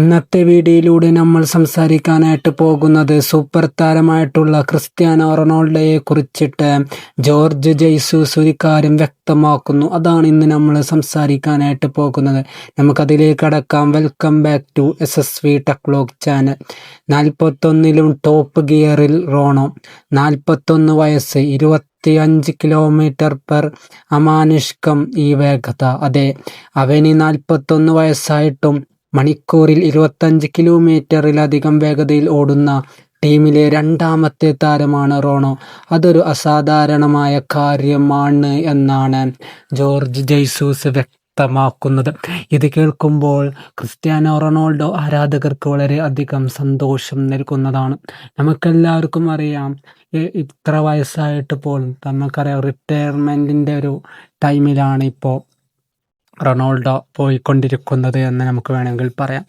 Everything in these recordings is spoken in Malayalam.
ഇന്നത്തെ വീഡിയോയിലൂടെ നമ്മൾ സംസാരിക്കാനായിട്ട് പോകുന്നത് സൂപ്പർ താരമായിട്ടുള്ള ക്രിസ്ത്യാനോ റൊണാൾഡോയെ കുറിച്ചിട്ട് ജോർജ് ജെയ്സൂസ് ഒരു കാര്യം വ്യക്തമാക്കുന്നു. അതാണ് ഇന്ന് നമ്മൾ സംസാരിക്കാനായിട്ട് പോകുന്നത്. നമുക്കതിലേക്ക് കടക്കാം. Welcome back to SSV tech vlog channel. 41ലും ടോപ്പ് ഗിയറിൽ റോണോ. 41 വയസ്സ്, 25 കിലോമീറ്റർ പെർ അമാനുഷ്കം ഈ വേഗത. അതെ, അവന് 41 വയസ്സായിട്ടും മണിക്കൂറിൽ 25 കിലോമീറ്ററിലധികം വേഗതയിൽ ഓടുന്ന ടീമിലെ രണ്ടാമത്തെ താരമാണ് റോണോ. അതൊരു അസാധാരണമായ കാര്യമാണ് എന്നാണ് ജോർജ് ജെയ്സൂസ് വ്യക്തമാക്കുന്നത്. ഇത് കേൾക്കുമ്പോൾ ക്രിസ്ത്യാനോ റൊണാൾഡോ ആരാധകർക്ക് വളരെ അധികം സന്തോഷം നൽകുന്നതാണ്. നമുക്കെല്ലാവർക്കും അറിയാം, ഇത്ര വയസ്സായിട്ട് പോലും നമുക്കറിയാം റിട്ടയർമെൻറ്റിൻ്റെ ഒരു ടൈമിലാണ് ഇപ്പോൾ റൊണാൾഡോ പോയിക്കൊണ്ടിരിക്കുന്നത് എന്ന് നമുക്ക് വേണമെങ്കിൽ പറയാം.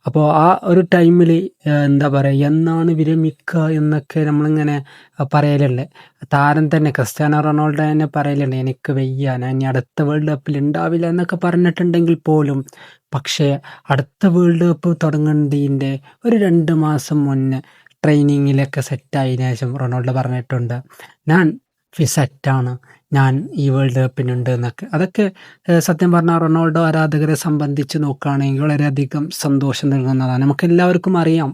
അപ്പോൾ ആ ഒരു ടൈമിൽ എന്താ പറയുക, എന്നാണ് വിരമിക്കുക എന്നൊക്കെ നമ്മളിങ്ങനെ പറയലുണ്ട്. താരം തന്നെ ക്രിസ്ത്യാനോ റൊണാൾഡോ തന്നെ പറയലുണ്ട്, എനിക്ക് വയ്യ, ഞാൻ ഇനി അടുത്ത വേൾഡ് കപ്പിൽ ഉണ്ടാവില്ല എന്നൊക്കെ പറഞ്ഞിട്ടുണ്ടെങ്കിൽ പോലും, പക്ഷേ അടുത്ത വേൾഡ് കപ്പ് തുടങ്ങേണ്ടതിൻ്റെ ഒരു 2 മാസം മുന്നേ ട്രെയിനിങ്ങിലൊക്കെ സെറ്റായതിനു ശേഷം റൊണാൾഡോ പറഞ്ഞിട്ടുണ്ട്, ഞാൻ സെറ്റാണ്, ഞാൻ ഈ വേൾഡ് കപ്പിനുണ്ട് എന്നൊക്കെ. അതൊക്കെ സത്യം പറഞ്ഞാൽ റൊണാൾഡോ ആരാധകരെ സംബന്ധിച്ച് നോക്കുകയാണെങ്കിൽ വളരെയധികം സന്തോഷം നൽകുന്നതാണ്. നമുക്കെല്ലാവർക്കും അറിയാം,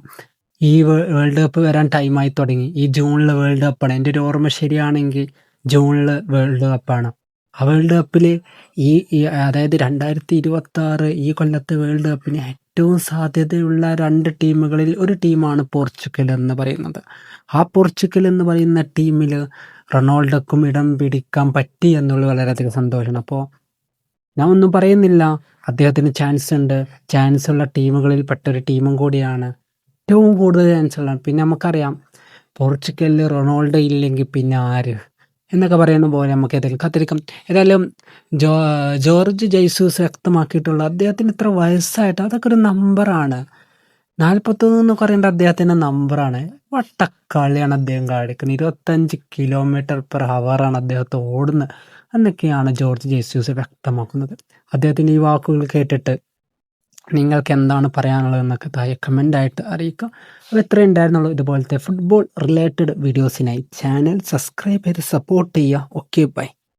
ഈ വേൾഡ് കപ്പ് വരാൻ ടൈമായി തുടങ്ങി. ഈ ജൂണിൽ വേൾഡ് കപ്പാണ്. എൻ്റെ ഒരു ഓർമ്മ ശരിയാണെങ്കിൽ ജൂണിൽ വേൾഡ് കപ്പാണ്. ആ വേൾഡ് കപ്പിൽ അതായത് 2026 ഈ കൊല്ലത്തെ വേൾഡ് കപ്പിന് ഏറ്റവും സാധ്യതയുള്ള 2 ടീമുകളിൽ ഒരു ടീമാണ് പോർച്ചുഗൽ എന്ന് പറയുന്നത്. ആ പോർച്ചുഗൽ എന്ന് പറയുന്ന ടീമിൽ റൊണാൾഡോക്കും ഇടം പിടിക്കാൻ പറ്റി എന്നുള്ളത് വളരെയധികം സന്തോഷമാണ്. അപ്പോൾ ഞാൻ ഒന്നും പറയുന്നില്ല, അദ്ദേഹത്തിന് ചാൻസ് ഉള്ള ടീമുകളിൽ പെട്ടൊരു ടീമും കൂടിയാണ്, ഏറ്റവും കൂടുതൽ ചാൻസ് ഉള്ള. പിന്നെ നമുക്കറിയാം, പോർച്ചുഗലിൽ റൊണാൾഡോ ഇല്ലെങ്കിൽ പിന്നെ ആര് എന്നൊക്കെ പറയുന്ന പോലെ നമുക്ക് ഏതെങ്കിലും കാത്തിരിക്കാം. ഏതായാലും ജോർജ് ജെയ്സൂസ് വ്യക്തമാക്കിയിട്ടുള്ള അദ്ദേഹത്തിന് ഇത്ര വയസ്സായിട്ട് അതൊക്കെ ഒരു നമ്പറാണ്. 41 എന്ന് പറയേണ്ട അദ്ദേഹത്തിൻ്റെ നമ്പറാണ്. വട്ടക്കളിയാണ് അദ്ദേഹം കാണിക്കുന്നത്. 25 കിലോമീറ്റർ പെർ ഹവറാണ് അദ്ദേഹത്തെ ഓടുന്നത് എന്നൊക്കെയാണ് ജോർജ് ജെയ്സൂസ് വ്യക്തമാക്കുന്നത്. അദ്ദേഹത്തിൻ്റെ ഈ വാക്കുകൾ കേട്ടിട്ട് നിങ്ങൾക്ക് എന്താണ് പറയാനുള്ളതെന്നൊക്കെ താഴെ കമൻ്റായിട്ട് അറിയിക്കുക. അപ്പോൾ ഇത്രയും ഉണ്ടായിരുന്നുള്ളൂ. ഇതുപോലത്തെ ഫുട്ബോൾ റിലേറ്റഡ് വീഡിയോസിനായി ചാനൽ സബ്സ്ക്രൈബ് ചെയ്ത് സപ്പോർട്ട് ചെയ്യുക. Okay, by.